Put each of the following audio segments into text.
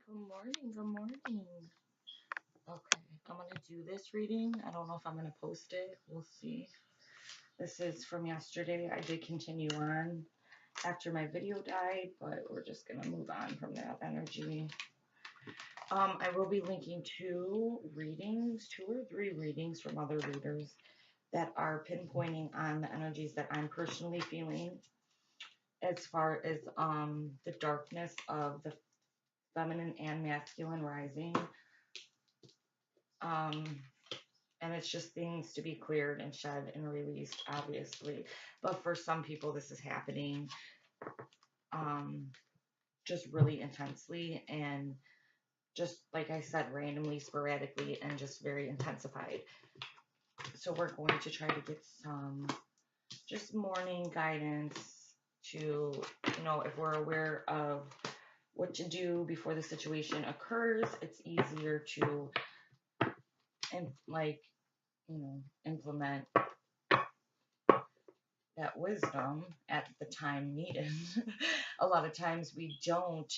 Good morning. Good morning. Okay, I'm going to do this reading. I don't know if I'm going to post it. We'll see. This is from yesterday. I did continue on after my video died, but we're just going to move on from that energy. I will be linking two or three readings from other readers that are pinpointing on the energies that I'm personally feeling as far as the darkness of the feminine and masculine rising. And it's just things to be cleared and shed and released, obviously. But for some people, this is happening just really intensely and just, like I said, randomly, sporadically, and just very intensified. So we're going to try to get some just morning guidance to, if we're aware of what to do before the situation occurs, it's easier to, implement that wisdom at the time needed. A lot of times we don't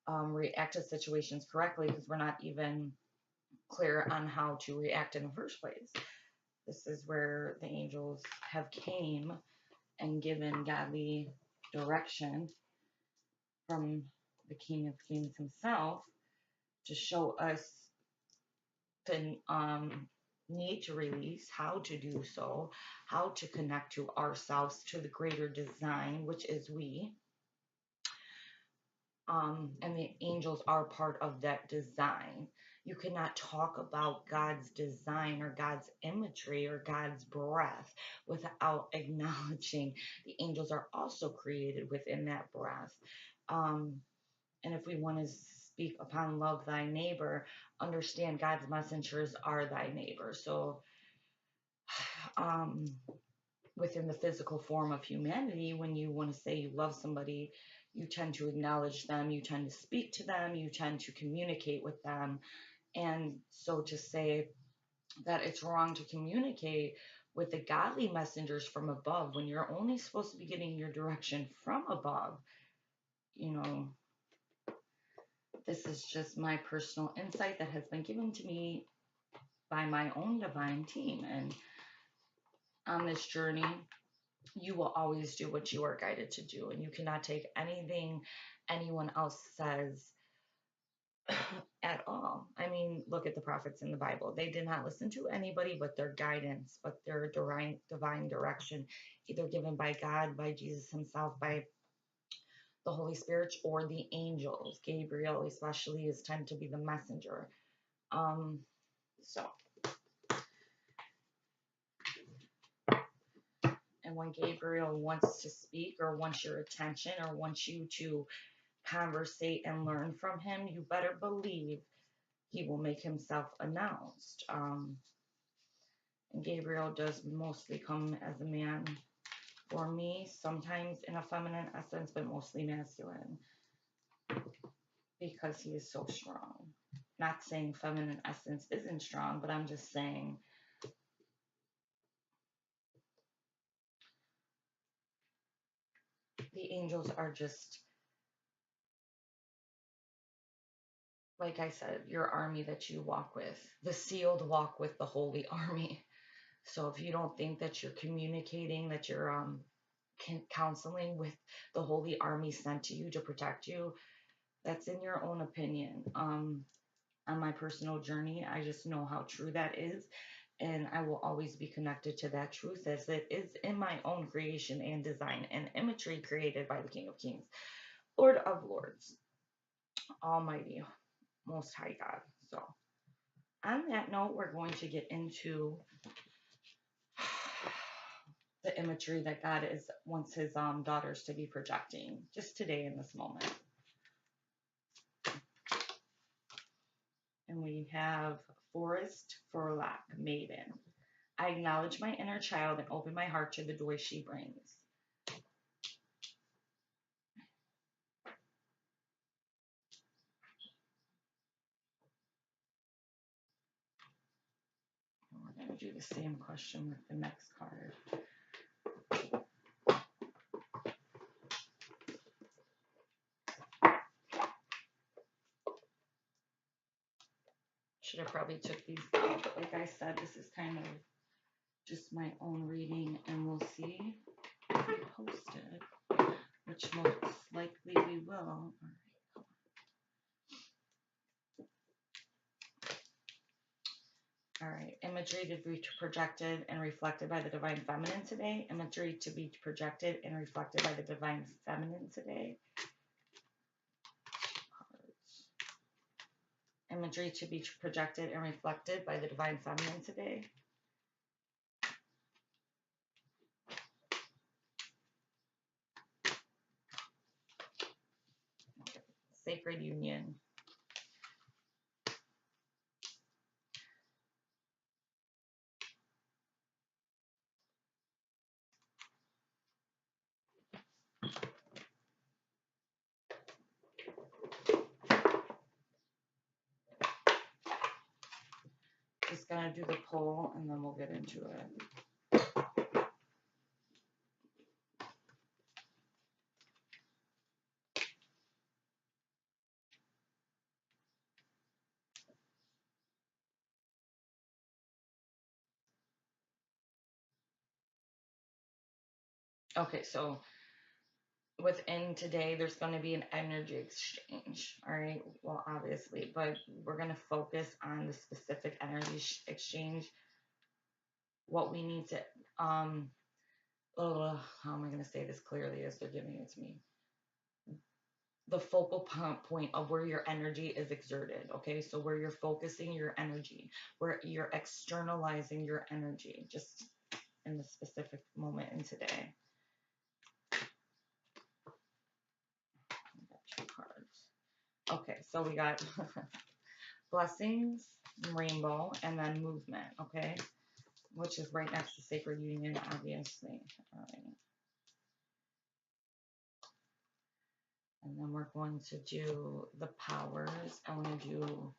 react to situations correctly because we're not even clear on how to react in the first place. This is where the angels have came and given godly direction from the King of Kings himself to show us the need to release, how to do so, how to connect to ourselves, to the greater design, which is we. And the angels are part of that design. You cannot talk about God's design or God's imagery or God's breath without acknowledging the angels are also created within that breath. And if we want to speak upon love thy neighbor, understand God's messengers are thy neighbor. So within the physical form of humanity, when you want to say you love somebody, you tend to acknowledge them, you tend to speak to them, you tend to communicate with them. And so to say that it's wrong to communicate with the godly messengers from above when you're only supposed to be getting your direction from above, this is just my personal insight that has been given to me by my own divine team. And on this journey, you will always do what you are guided to do, and you cannot take anything anyone else says at all. I mean, look at the prophets in the Bible. They did not listen to anybody but their guidance, but their divine direction, either given by God, by Jesus himself, by the Holy Spirit, or the angels. Gabriel especially is tend to be the messenger. And when Gabriel wants to speak or wants your attention or wants you to conversate and learn from him, you better believe he will make himself announced. And Gabriel does mostly come as a man for me, sometimes in a feminine essence, but mostly masculine, because he is so strong. Not saying feminine essence isn't strong, but I'm just saying the angels are just, like I said, your army that you walk with, the sealed walk with the holy army. So if you don't think that you're communicating, that you're counseling with the holy army sent to you to protect you, that's in your own opinion. On my personal journey, I just know how true that is. And I will always be connected to that truth as it is in my own creation and design and imagery created by the King of Kings, Lord of Lords, Almighty, Most High God. So on that note, we're going to get into the imagery that God wants his daughters to be projecting just today in this moment. And we have Forest for Lack, Maiden. I acknowledge my inner child and open my heart to the joy she brings. And we're going to do the same question with the next card. Should have probably took these out, but like I said, this is kind of just my own reading, and we'll see if we post it, which most likely we will. All right. Imagery to be projected and reflected by the Divine Feminine today. Imagery to be projected and reflected by the Divine Feminine today. Imagery to be projected and reflected by the Divine Feminine today. Sacred Union. Just gonna do the poll and then we'll get into it. Okay, so within today, there's going to be an energy exchange. All right. Well, obviously, but we're going to focus on the specific energy exchange. What we need to, how am I going to say this clearly as they're giving it to me? The focal point of where your energy is exerted. Okay. So where you're focusing your energy, where you're externalizing your energy, just in the specific moment in today. Okay, so we got blessings, rainbow, and then movement, okay? Which is right next to Sacred Union, obviously. All right. And then we're going to do the powers. I want to do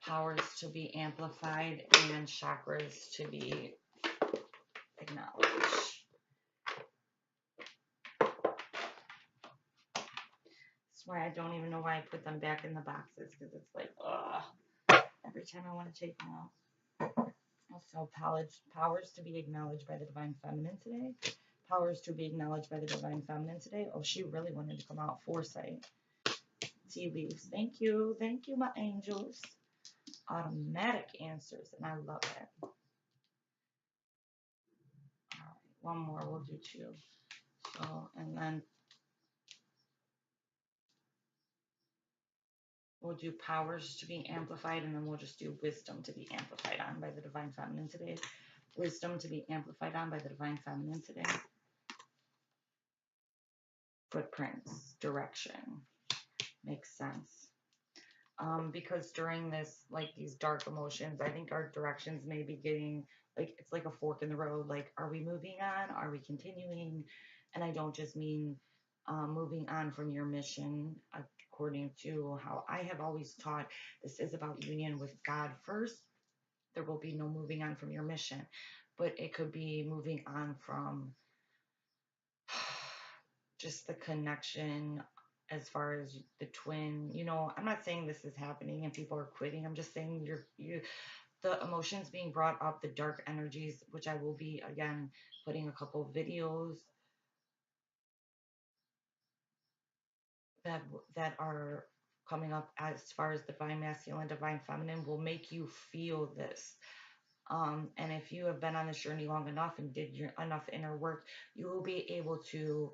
powers to be amplified and chakras to be acknowledged. That's why I don't even know why I put them back in the boxes, because it's like, ugh, every time I want to take them out. Also, powers to be acknowledged by the Divine Feminine today. Powers to be acknowledged by the Divine Feminine today. Oh, she really wanted to come out. Foresight. Tea leaves. Thank you. Thank you, my angels. Automatic answers, and I love it. All right, one more. We'll do two. So, and then we'll do powers to be amplified, and then we'll just do wisdom to be amplified on by the Divine Feminine today. Wisdom to be amplified on by the Divine Feminine today. Footprints, direction. Makes sense. Because during this, like these dark emotions, I think our directions may be getting, like, it's like a fork in the road. Like, are we moving on? Are we continuing? And I don't just mean moving on from your mission, according to how I have always taught. This is about union with God first. There will be no moving on from your mission, but it could be moving on from just the connection as far as the twin. You know, I'm not saying this is happening and people are quitting. I'm just saying the emotions being brought up, the dark energies, which I will be again putting a couple of videos that are coming up as far as divine masculine, divine feminine, will make you feel this. And if you have been on this journey long enough and did enough inner work, you will be able to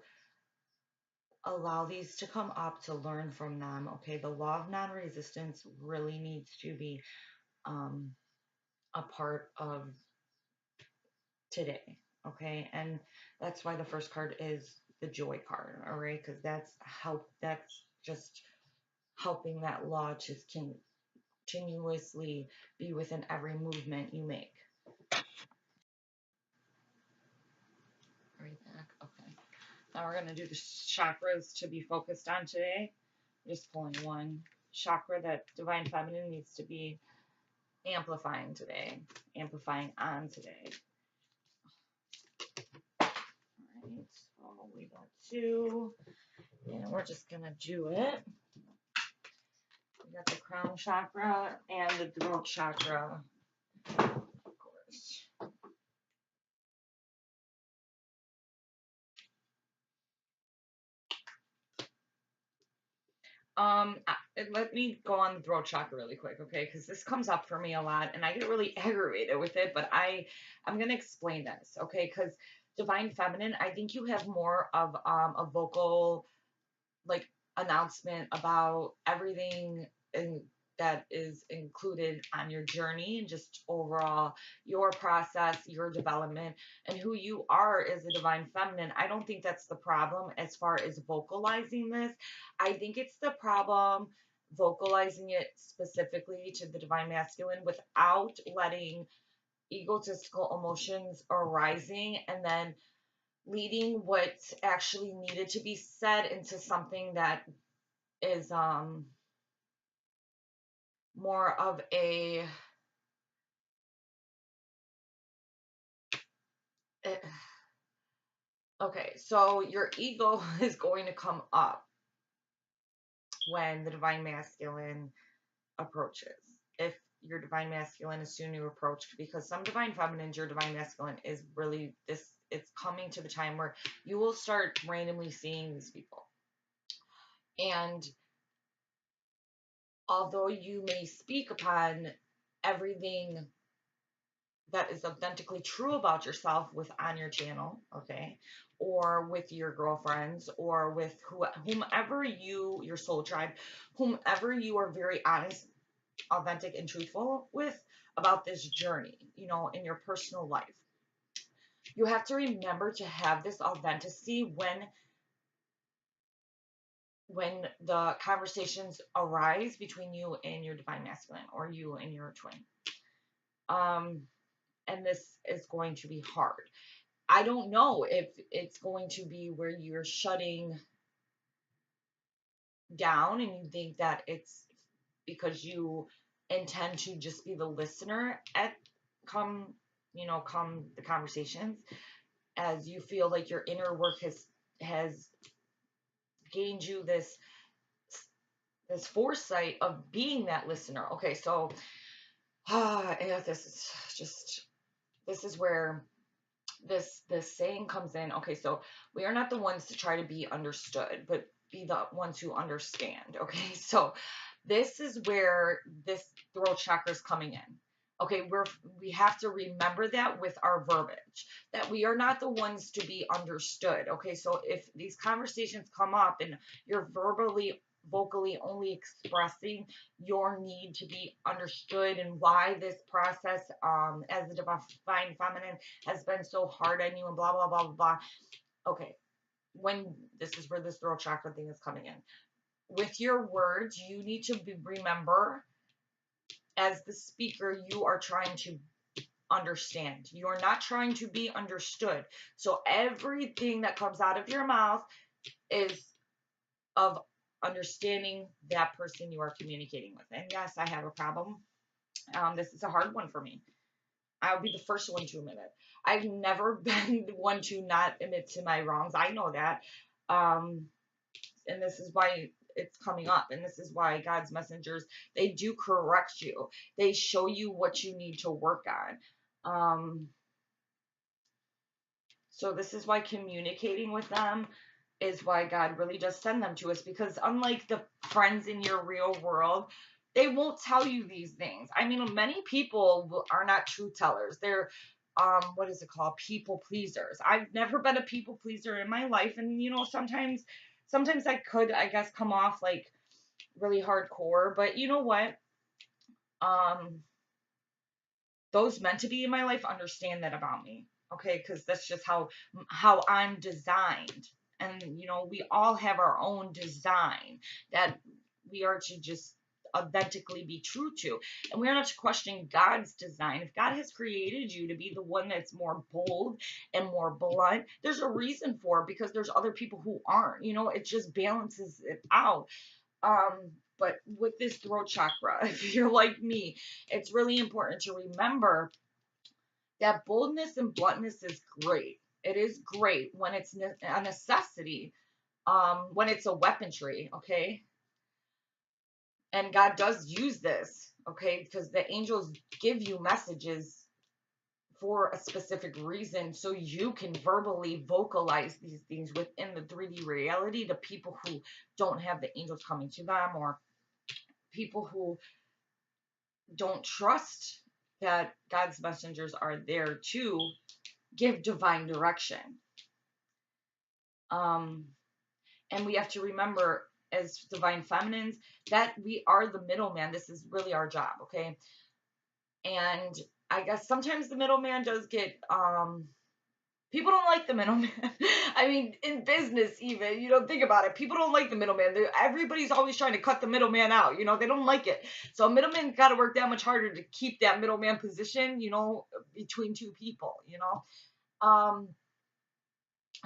allow these to come up, to learn from them. Okay, the law of non-resistance really needs to be a part of today. Okay, and that's why the first card is the joy card. All right, because that's just helping that law to continuously be within every movement you make. Right back. Okay, now we're going to do the chakras to be focused on today. Just pulling one chakra that divine feminine needs to be amplifying today, amplifying on today. All right, so we got two, and we're just gonna do it. got the crown chakra and the throat chakra, of course. Let me go on the throat chakra really quick, okay? Because this comes up for me a lot, and I get really aggravated with it. But I'm gonna explain this, okay? Because divine feminine, I think you have more of a vocal like announcement about everything that is included on your journey and just overall your process, your development, and who you are as a divine feminine. I don't think that's the problem as far as vocalizing this. I think it's the problem vocalizing it specifically to the divine masculine without letting egotistical emotions arising and then leading what actually needed to be said into something that is more of a eh, okay, so your ego is going to come up when the divine masculine approaches. If your divine masculine is soon to approach, because some divine feminines, your divine masculine is really this, it's coming to the time where you will start randomly seeing these people. And although you may speak upon everything that is authentically true about yourself with on your channel, okay, or with your girlfriends, or with whomever your soul tribe, whomever you are very honest, authentic, and truthful with about this journey, in your personal life. You have to remember to have this authenticity when the conversations arise between you and your divine masculine, or you and your twin. And this is going to be hard. I don't know if it's going to be where you're shutting down and you think that it's because you intend to just be the listener at come the conversations, as you feel like your inner work has gained you this foresight of being that listener. Okay, so yeah, this is where this saying comes in. Okay, so we are not the ones to try to be understood, but be the ones who understand. Okay, so this is where this throat chakra is coming in. Okay, we have to remember that with our verbiage, that we are not the ones to be understood. Okay, so if these conversations come up and you're vocally only expressing your need to be understood and why this process as a divine feminine has been so hard on you and blah blah blah blah blah. Okay, when this is where this throat chakra thing is coming in. With your words, you need to remember, as the speaker, you are trying to understand. You are not trying to be understood. So everything that comes out of your mouth is of understanding that person you are communicating with. And yes, I have a problem. This is a hard one for me. I'll be the first one to admit it. I've never been the one to not admit to my wrongs. I know that. And this is why it's coming up. And this is why God's messengers, they do correct you. They show you what you need to work on. So this is why communicating with them is why God really does send them to us, because unlike the friends in your real world, they won't tell you these things. I mean, many people are not truth tellers. They're what is it called? People pleasers. I've never been a people pleaser in my life, and sometimes I could, I guess, come off like really hardcore, but you know what? Um those meant to be in my life understand that about me, okay? Because that's just how I'm designed. And we all have our own design that we are to just authentically be true to, and we are not to question God's design. If God has created you to be the one that's more bold and more blunt, there's a reason for it, because there's other people who aren't. It just balances it out. But with this throat chakra, if you're like me, it's really important to remember that boldness and bluntness is great. It is great when it's a necessity, when it's a weaponry, okay? And God does use this, okay, because the angels give you messages for a specific reason, so you can verbally vocalize these things within the 3D reality to people who don't have the angels coming to them, or people who don't trust that God's messengers are there to give divine direction. And we have to remember, as divine feminines, that we are the middleman. This is really our job, okay? And I guess sometimes the middleman does get people don't like the middleman. I mean, in business, even, you know, think about it. People don't like the middleman. Everybody's always trying to cut the middleman out. You know, they don't like it. So a middleman got to work that much harder to keep that middleman position, you know, between two people, you know.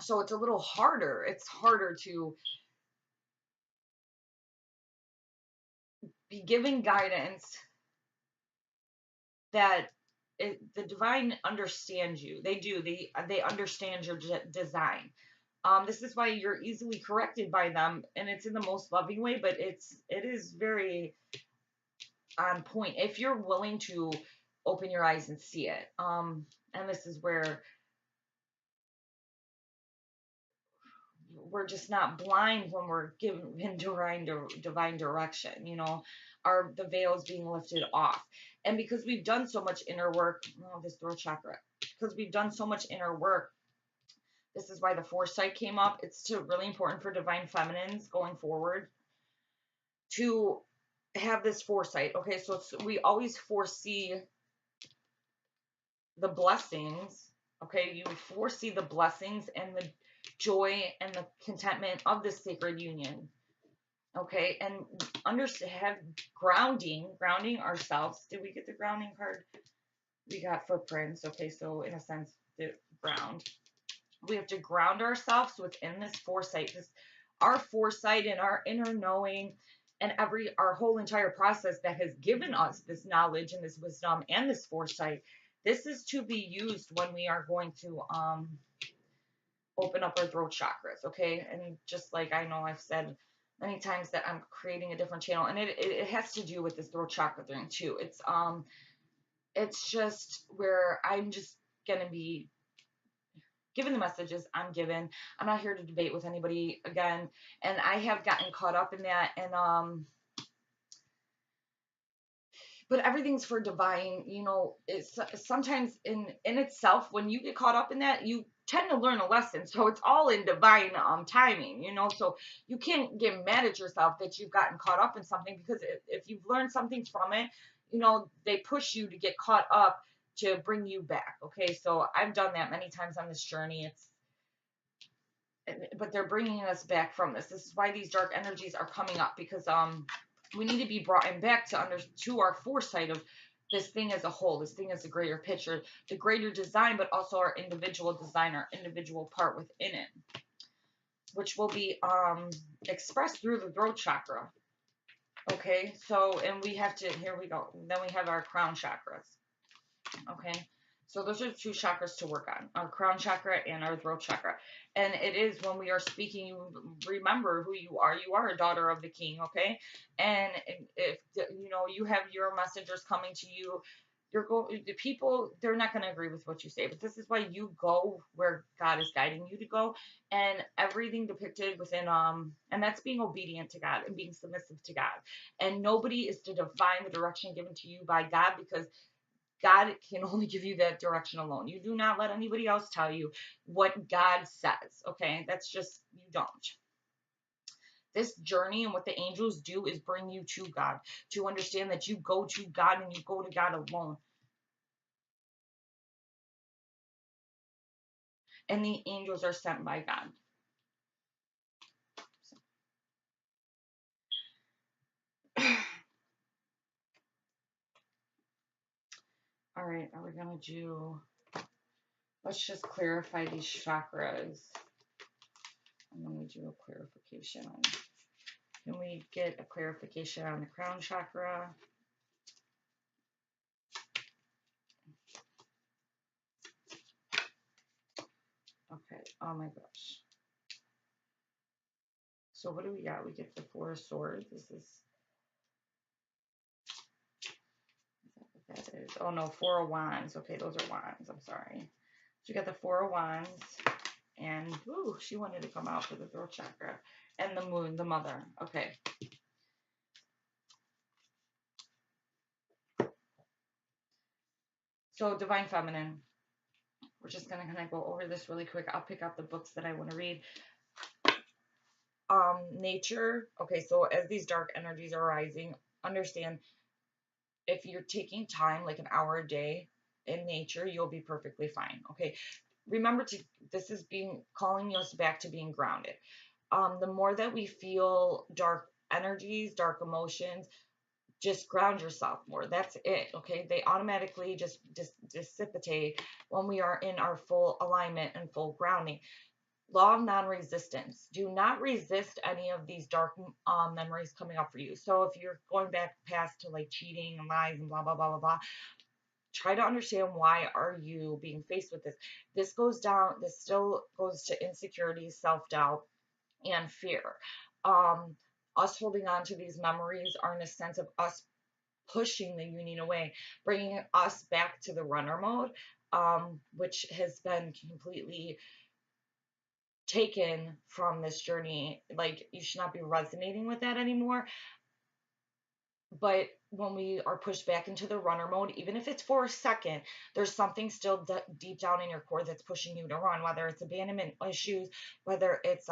So it's a little harder. It's harder to be given guidance that the divine understands you. They do. They understand your design. This is why you're easily corrected by them, and it's in the most loving way, but it is very on point if you're willing to open your eyes and see it. And this is where we're just not blind when we're given divine direction. You know, the veil is being lifted off, and because we've done so much inner work, this throat chakra, because we've done so much inner work. This is why the foresight came up. It's really important for divine feminines going forward to have this foresight. Okay, so we always foresee the blessings. Okay, you foresee the blessings and the joy and the contentment of this sacred union. Okay, and have grounding ourselves. Did we get the grounding card? We got footprints. Okay, so in a sense, the ground. We have to ground ourselves within this foresight, our foresight and our inner knowing, and our whole entire process that has given us this knowledge and this wisdom and this foresight. This is to be used when we are going to open up our throat chakras, okay? And just like I know I've said many times that I'm creating a different channel, and it has to do with this throat chakra thing too. It's just where I'm just gonna be given the messages I'm given. I'm not here to debate with anybody again, and I have gotten caught up in that, and but everything's for divine, you know. It's sometimes in itself, when you get caught up in that, you tend to learn a lesson, so it's all in divine timing, you know. So you can't get mad at yourself that you've gotten caught up in something, because if you've learned something from it, you know, they push you to get caught up to bring you back. Okay, so I've done that many times on this journey. But they're bringing us back from this. This is why these dark energies are coming up, because we need to be brought in back to our foresight of this thing as a whole, this thing as a greater picture, the greater design, but also our individual design, our individual part within it, which will be expressed through the throat chakra. Okay, so, and we have to, here we go. Then we have our crown chakras. Okay, so those are the two chakras to work on, our crown chakra and our throat chakra. And it is when we are speaking, you remember who you are. You are a daughter of the king, okay? And if you know you have your messengers coming to you, the people, they're not going to agree with what you say, but this is why you go where God is guiding you to go, and everything depicted within and that's being obedient to God and being submissive to God. And nobody is to define the direction given to you by God, because God can only give you that direction alone. You do not let anybody else tell you what God says, okay? That's just, you don't. This journey and what the angels do is bring you to God, to understand that you go to God and you go to God alone. And the angels are sent by God. All right, are we going to do, let's just clarify these chakras. And then we do a clarification on, can we get a clarification on the crown chakra? Okay, oh my gosh. So what do we got? We get the Four of Swords. This is That is, oh no, Four of Wands. Okay, those are wands. I'm sorry. So you got the Four of Wands, and ooh, she wanted to come out for the throat chakra, and the Moon, the Mother. Okay. So Divine Feminine. We're just gonna kind of go over this really quick. I'll pick out the books that I want to read. Nature. Okay, so as these dark energies are rising, understand if you're taking time, like an hour a day in nature, you'll be perfectly fine. Okay. Remember to, this is being, calling us back to being grounded. The more that we feel dark energies, dark emotions, just ground yourself more. That's it. Okay. They automatically just dissipate when we are in our full alignment and full grounding. Law of non-resistance. Do not resist any of these dark memories coming up for you. So if you're going back past to like cheating and lies and blah blah blah blah blah, try to understand why are you being faced with this. This goes down. This still goes to insecurity, self-doubt, and fear. Um, us holding on to these memories are in a sense of us pushing the union away, bringing us back to the runner mode, which has been completely taken from this journey. Like, you should not be resonating with that anymore. But when we are pushed back into the runner mode, even if it's for a second, there's something still deep down in your core that's pushing you to run, whether it's abandonment issues, whether it's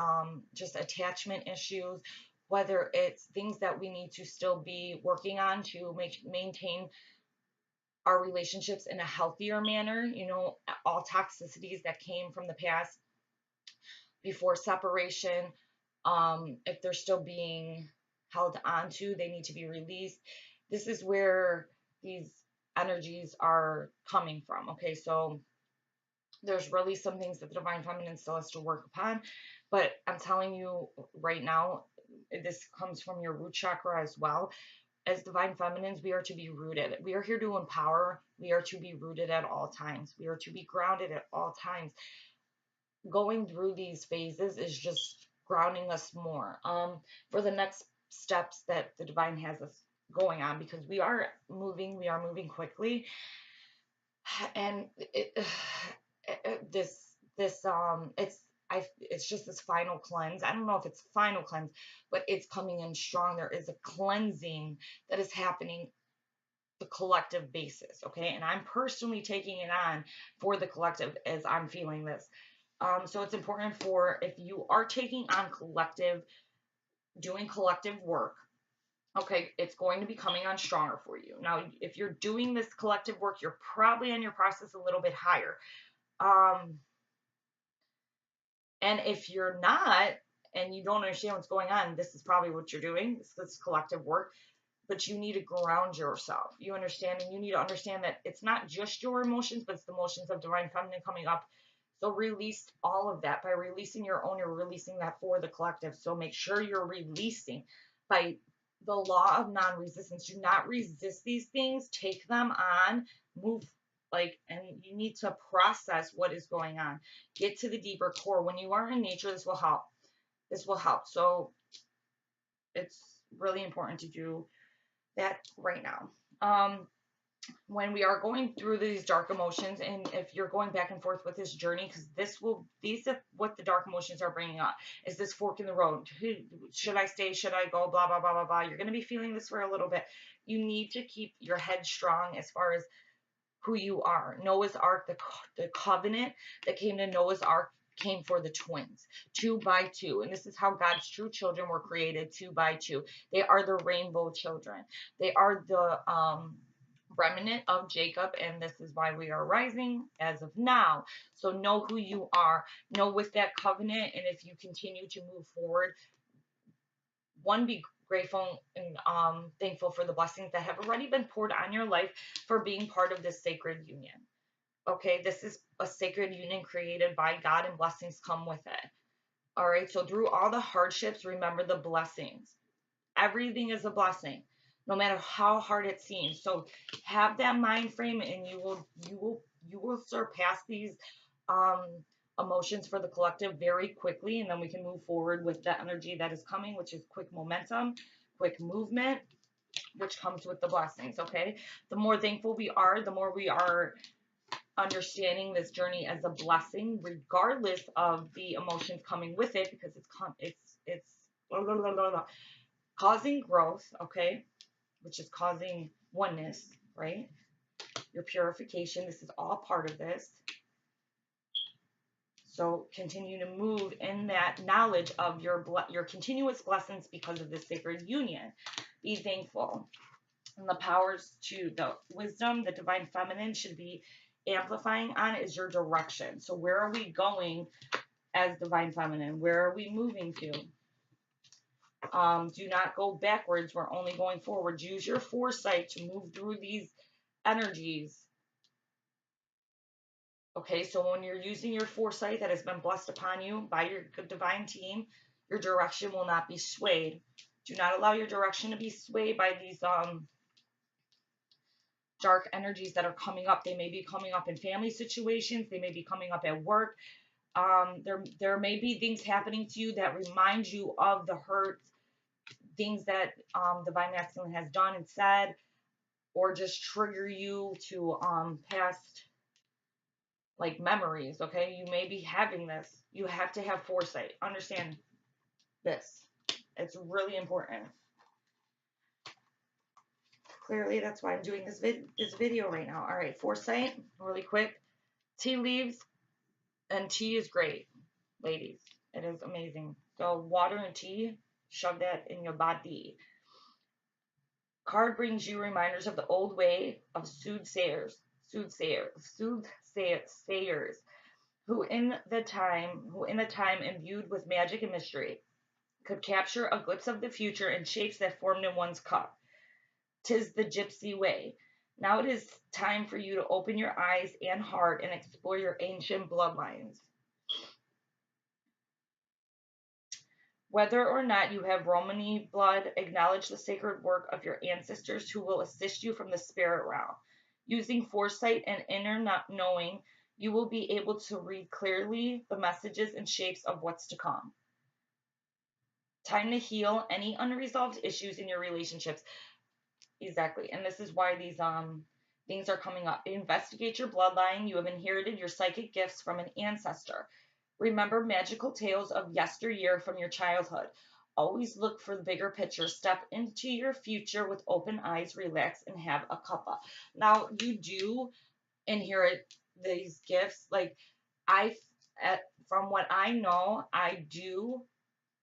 just attachment issues, whether it's things that we need to still be working on to maintain our relationships in a healthier manner. You know, all toxicities that came from the past before separation, if they're still being held onto, they need to be released. This is where these energies are coming from. Okay, so there's really some things that the Divine Feminine still has to work upon, but I'm telling you right now, this comes from your root chakra as well. As Divine Feminines, we are to be rooted. We are here to empower. We are to be rooted at all times. We are to be grounded at all times. Going through these phases is just grounding us more for the next steps that the divine has us going on, because we are moving quickly, and it's just this final cleanse. I don't know if it's final cleanse, but it's coming in strong. There is a cleansing that is happening the collective basis, okay? And I'm personally taking it on for the collective as I'm feeling this. So it's important for, if you are taking on doing collective work, okay, it's going to be coming on stronger for you. Now, if you're doing this collective work, you're probably in your process a little bit higher. And if you're not, and you don't understand what's going on, this is probably what you're doing. This collective work, but you need to ground yourself. You understand, and you need to understand that it's not just your emotions, but it's the emotions of Divine Feminine coming up. So release all of that. By releasing your own, you're releasing that for the collective. So make sure you're releasing by the law of non-resistance. Do not resist these things. Take them on. Move, like, and you need to process what is going on. Get to the deeper core. When you are in nature, this will help. This will help. So it's really important to do that right now. When we are going through these dark emotions, and if you're going back and forth with this journey, because these are what the dark emotions are bringing up, is this fork in the road. Should I stay? Should I go? Blah, blah, blah, blah, blah. You're going to be feeling this for a little bit. You need to keep your head strong as far as who you are. Noah's Ark, the covenant that came to Noah's Ark came for the twins, 2 by 2. And this is how God's true children were created, 2 by 2. They are the rainbow children. They are the remnant of Jacob, and this is why we are rising as of now. So know who you are, know with that covenant, and if you continue to move forward, be grateful and thankful for the blessings that have already been poured on your life for being part of this sacred union. Okay, this is a sacred union created by God, and blessings come with it. All right, so through all the hardships, remember the blessings. Everything is a blessing, no matter how hard it seems. So have that mind frame, and you will surpass these emotions for the collective very quickly, and then we can move forward with the energy that is coming, which is quick momentum, quick movement. which comes with the blessings, okay? The more thankful we are, the more we are understanding this journey as a blessing, regardless of the emotions coming with it, because it's blah, blah, blah, blah, blah, causing growth, okay, which is causing oneness, right? Your purification, this is all part of this. So continue to move in that knowledge of your continuous blessings because of this sacred union. Be thankful. And the powers to the wisdom, the divine feminine should be amplifying on is your direction. So where are we going as divine feminine? Where are we moving to? Do not go backwards. We're only going forward. Use your foresight to move through these energies. Okay, so when you're using your foresight that has been blessed upon you by your divine team, your direction will not be swayed. Do not allow your direction to be swayed by these dark energies that are coming up. They may be coming up in family situations. They may be coming up at work. There may be things happening to you that remind you of the hurt, things that Divine Masculine has done and said, or just trigger you to past like memories. Okay, you may be having this. You have to have foresight. Understand this. It's really important. Clearly, that's why I'm doing this video right now. All right, foresight, really quick. Tea leaves and tea is great, ladies. It is amazing. So water and tea, shove that in your body. Card brings you reminders of the old way of soothsayers, who in the time imbued with magic and mystery could capture a glimpse of the future in shapes that formed in one's cup. 'Tis the gypsy way. Now it is time for you to open your eyes and heart and explore your ancient bloodlines. Whether or not you have Romani blood, acknowledge the sacred work of your ancestors who will assist you from the spirit realm. Using foresight and inner knowing, you will be able to read clearly the messages and shapes of what's to come. Time to heal any unresolved issues in your relationships. Exactly. And this is why these things are coming up. Investigate your bloodline. You have inherited your psychic gifts from an ancestor. Remember magical tales of yesteryear from your childhood. Always look for the bigger picture. Step into your future with open eyes, relax, and have a cuppa. Now, you do inherit these gifts. Like, from what I know, I do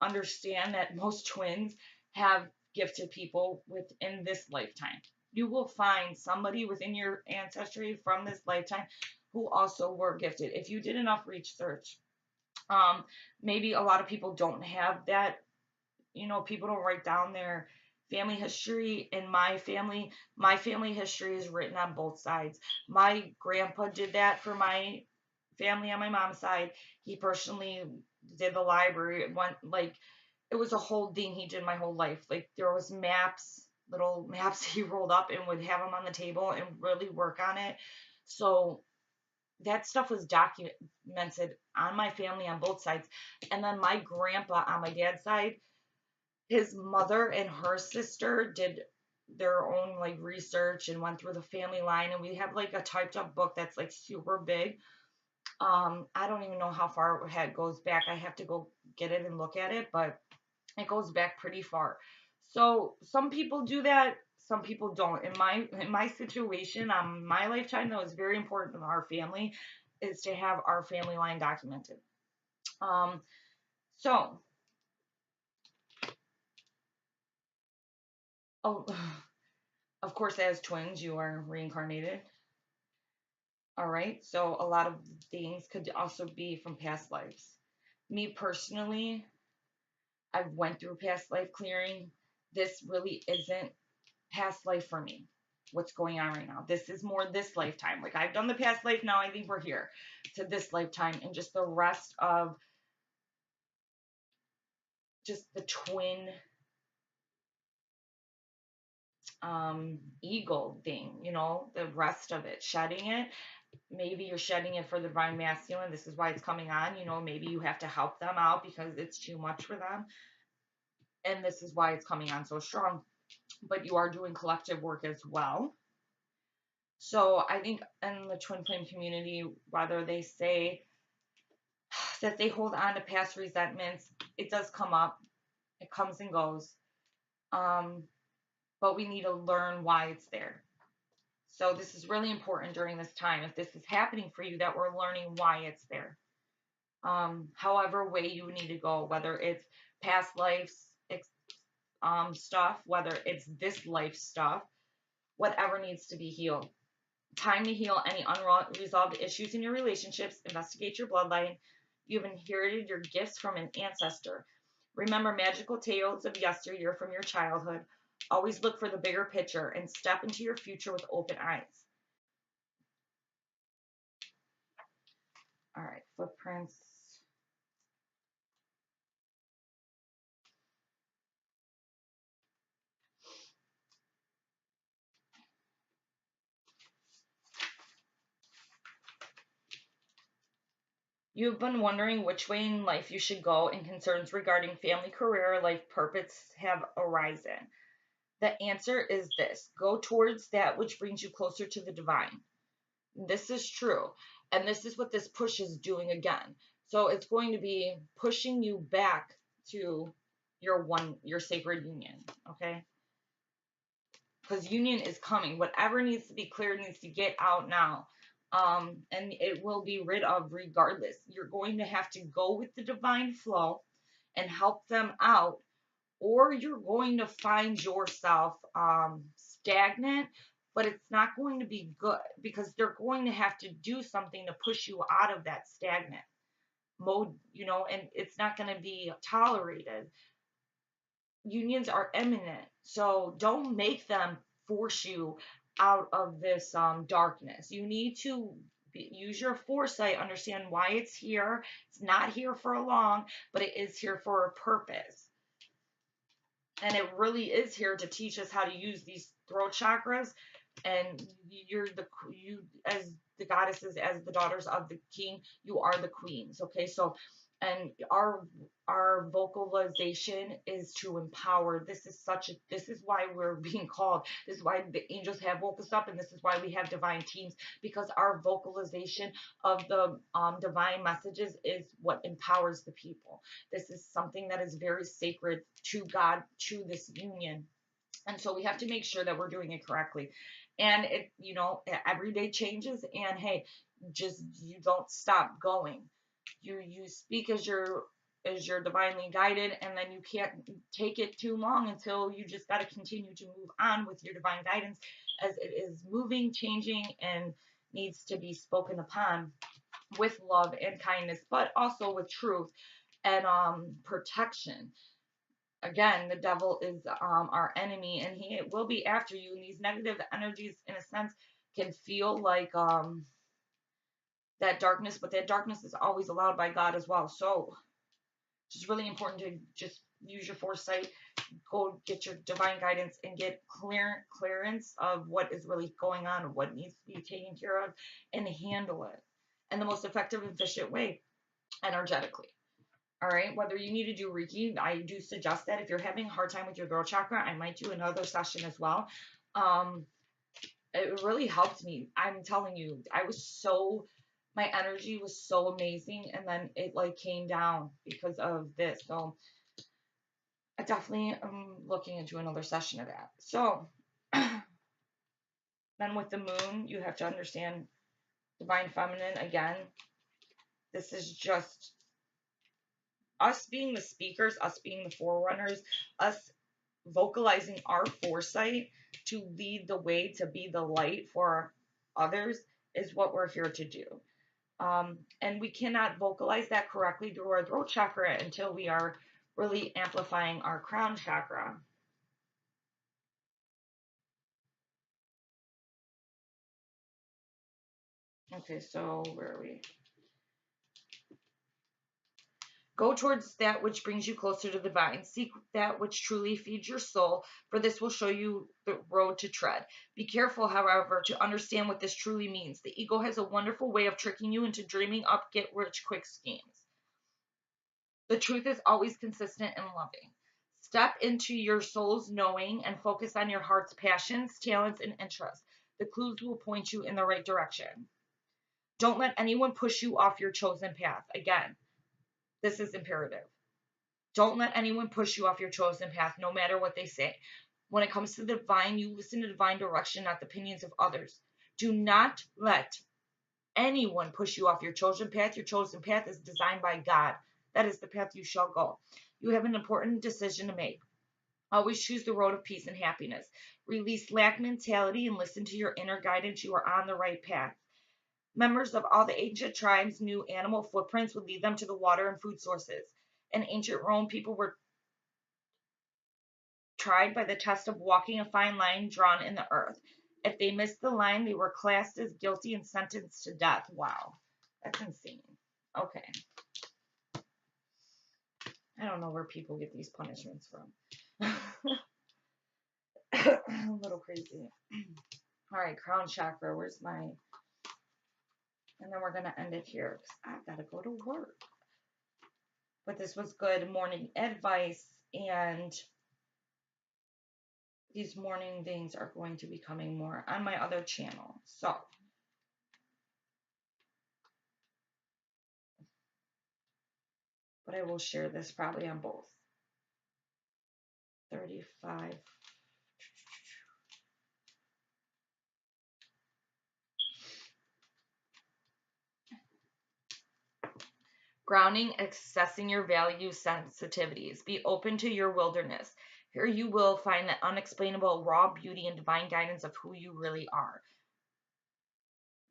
understand that most twins have gifted people within this lifetime. You will find somebody within your ancestry from this lifetime who also were gifted. If you did enough research, maybe a lot of people don't have that. You know, people don't write down their family history. In my family history is written on both sides. My grandpa did that for my family on my mom's side. He personally did the library. It was a whole thing he did my whole life. Like, there was little maps he rolled up and would have them on the table and really work on it. So that stuff was documented on my family on both sides. And then my grandpa on my dad's side, his mother and her sister did their own like research and went through the family line, and we have like a typed up book that's like super big. I don't even know how far it goes back. I have to go get it and look at it, but it goes back pretty far. So some people do that, some people don't. In my situation, my lifetime, though, it's very important in our family is to have our family line documented. So oh, of course, as twins, you are reincarnated. All right. So a lot of things could also be from past lives. Me personally, I've went through past life clearing. This really isn't past life for me. What's going on right now? This is more this lifetime. Like, I've done the past life. Now I think we're here to this lifetime, and just the rest of just the twin eagle thing, the rest of it, shedding it. Maybe you're shedding it for the divine masculine. This is why it's coming on. Maybe you have to help them out because it's too much for them. And this is why it's coming on so strong. but you are doing collective work as well. So I think in the twin flame community, whether they say that they hold on to past resentments, it does come up, it comes and goes. Um, but we need to learn why it's there. So this is really important during this time. If this is happening for you, that we're learning why it's there. However way you need to go, whether it's past lives stuff, whether it's this life stuff, whatever needs to be healed. Time to heal any unresolved issues in your relationships. Investigate your bloodline. You've inherited your gifts from an ancestor. Remember magical tales of yesteryear from your childhood. Always look for the bigger picture and step into your future with open eyes. All right, footprints. You've been wondering which way in life you should go, and concerns regarding family, career, life purpose have arisen. The answer is this: go towards that which brings you closer to the divine. This is true. And this is what this push is doing again. So it's going to be pushing you back to your sacred union. Okay. Because union is coming. Whatever needs to be cleared needs to get out now. And it will be rid of regardless. You're going to have to go with the divine flow and help them out, or you're going to find yourself stagnant, but it's not going to be good because they're going to have to do something to push you out of that stagnant mode, and it's not going to be tolerated. Unions are imminent, so don't make them force you out of this darkness. You need to use your foresight, understand why it's here. It's not here for long, but it is here for a purpose. And it really is here to teach us how to use these throat chakras. And you as the goddesses, as the daughters of the king, you are the queens. Okay, so and our vocalization is to empower. This is why we're being called. This is why the angels have woke us up, and this is why we have divine teams, because our vocalization of the divine messages is what empowers the people. This is something that is very sacred to God, to this union. And so we have to make sure that we're doing it correctly. And every day changes, and hey, just you don't stop going. You speak as you're divinely guided, and then you can't take it too long until you just got to continue to move on with your divine guidance as it is moving, changing, and needs to be spoken upon with love and kindness, but also with truth and protection. Again, the devil is our enemy, and he will be after you. And these negative energies, in a sense, can feel like that darkness, but that darkness is always allowed by God as well. So it's really important to just use your foresight, go get your divine guidance, and get clearance of what is really going on, what needs to be taken care of, and handle it in the most effective and efficient way energetically. All right, whether you need to do Reiki, I do suggest that. If you're having a hard time with your throat chakra, I might do another session as well. It really helped me. I'm telling you, my energy was so amazing, and then it like came down because of this. So I definitely am looking into another session of that. So then with the moon, you have to understand divine feminine again. This is just us being the speakers, us being the forerunners, us vocalizing our foresight to lead the way, to be the light for others, is what we're here to do. And we cannot vocalize that correctly through our throat chakra until we are really amplifying our crown chakra. Okay, so where are we? Go towards that which brings you closer to the divine. Seek that which truly feeds your soul, for this will show you the road to tread. Be careful, however, to understand what this truly means. The ego has a wonderful way of tricking you into dreaming up get-rich-quick schemes. The truth is always consistent and loving. Step into your soul's knowing and focus on your heart's passions, talents, and interests. The clues will point you in the right direction. Don't let anyone push you off your chosen path. Again, this is imperative. Don't let anyone push you off your chosen path, no matter what they say. When it comes to the divine, you listen to divine direction, not the opinions of others. Do not let anyone push you off your chosen path. Your chosen path is designed by God. That is the path you shall go. You have an important decision to make. Always choose the road of peace and happiness. Release lack mentality and listen to your inner guidance. You are on the right path. Members of all the ancient tribes knew animal footprints would lead them to the water and food sources. In ancient Rome, people were tried by the test of walking a fine line drawn in the earth. If they missed the line, they were classed as guilty and sentenced to death. Wow, that's insane. Okay. I don't know where people get these punishments from. A little crazy. All right, crown chakra. Where's my... And then we're going to end it here because I've got to go to work. But this was good morning advice, and these morning things are going to be coming more on my other channel. So, but I will share this probably on both. 35. Grounding, accessing your value sensitivities. Be open to your wilderness. Here you will find the unexplainable raw beauty and divine guidance of who you really are.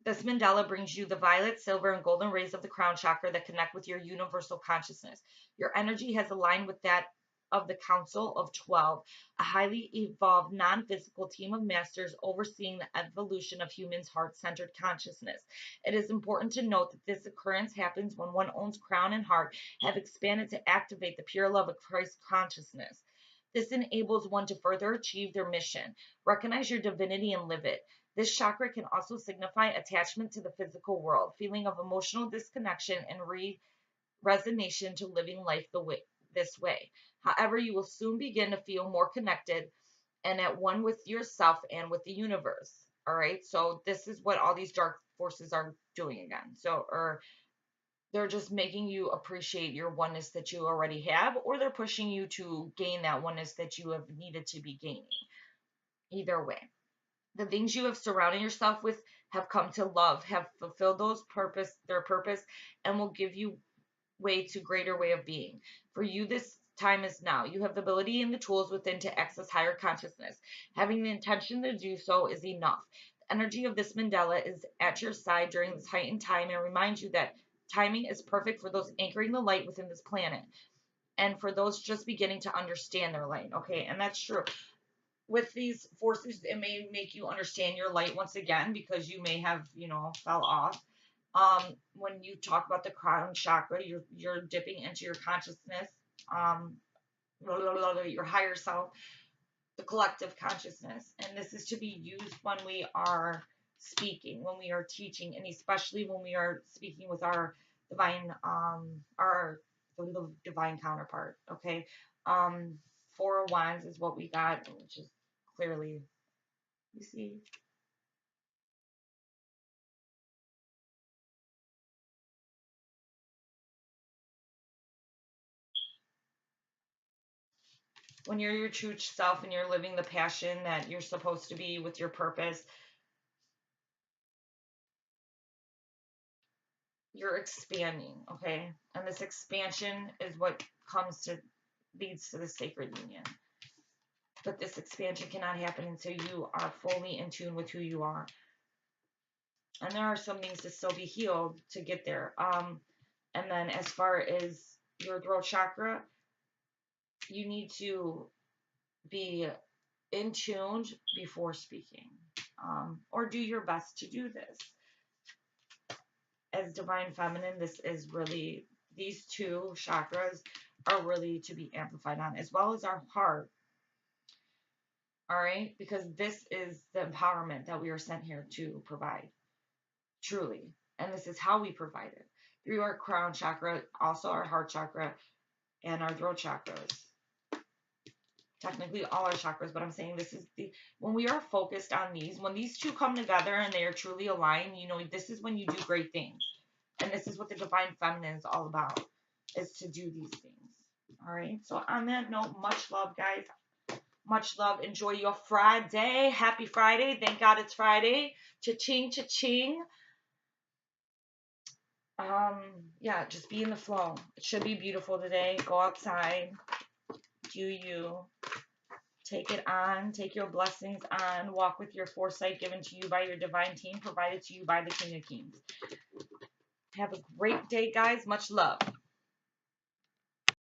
This mandala brings you the violet, silver, and golden rays of the crown chakra that connect with your universal consciousness. Your energy has aligned with that of the Council of 12, a highly evolved non-physical team of masters overseeing the evolution of humans' heart-centered consciousness. It is important to note that this occurrence happens when one's crown and heart have expanded to activate the pure love of Christ consciousness. This enables one to further achieve their mission. Recognize your divinity and live it. This chakra can also signify attachment to the physical world, feeling of emotional disconnection and resignation to living life this way. However, you will soon begin to feel more connected and at one with yourself and with the universe. All right. So this is what all these dark forces are doing again. Or they're just making you appreciate your oneness that you already have, or they're pushing you to gain that oneness that you have needed to be gaining. Either way. The things you have surrounded yourself with have come to love, have fulfilled their purpose, and will give you way to greater way of being. For you, this time is now. You have the ability and the tools within to access higher consciousness. Having the intention to do so is enough. The energy of this mandala is at your side during this heightened time and reminds you that timing is perfect for those anchoring the light within this planet and for those just beginning to understand their light. Okay, and that's true. With these forces, it may make you understand your light once again because you may have, fell off. When you talk about the crown chakra, you're dipping into your consciousness, your higher self, the collective consciousness, and this is to be used when we are speaking, when we are teaching, and especially when we are speaking with our divine, our the divine counterpart. Okay, 4 of Wands is what we got, which is clearly, you see. When you're your true self and you're living the passion that you're supposed to be with your purpose, you're expanding, okay? And this expansion is what leads to the sacred union. But this expansion cannot happen until you are fully in tune with who you are. And there are some things to still be healed to get there. And then as far as your throat chakra, you need to be in tune before speaking, or do your best to do this. As divine feminine, this is really, these 2 chakras are really to be amplified on, as well as our heart. All right, because this is the empowerment that we are sent here to provide, truly, and this is how we provide it through our crown chakra, also our heart chakra, and our throat chakras. technically all our chakras, but I'm saying this is when we are focused on these, when these two come together and they are truly aligned, you know, this is when you do great things. And this is what the divine feminine is all about, is to do these things. All right. So on that note, much love, guys. Much love. Enjoy your Friday. Happy Friday. Thank God it's Friday. Cha-ching, cha-ching. Yeah, just be in the flow. It should be beautiful today. Go outside. Do you. Take it on. Take your blessings on. Walk with your foresight given to you by your divine team, provided to you by the King of Kings. Have a great day, guys. Much love.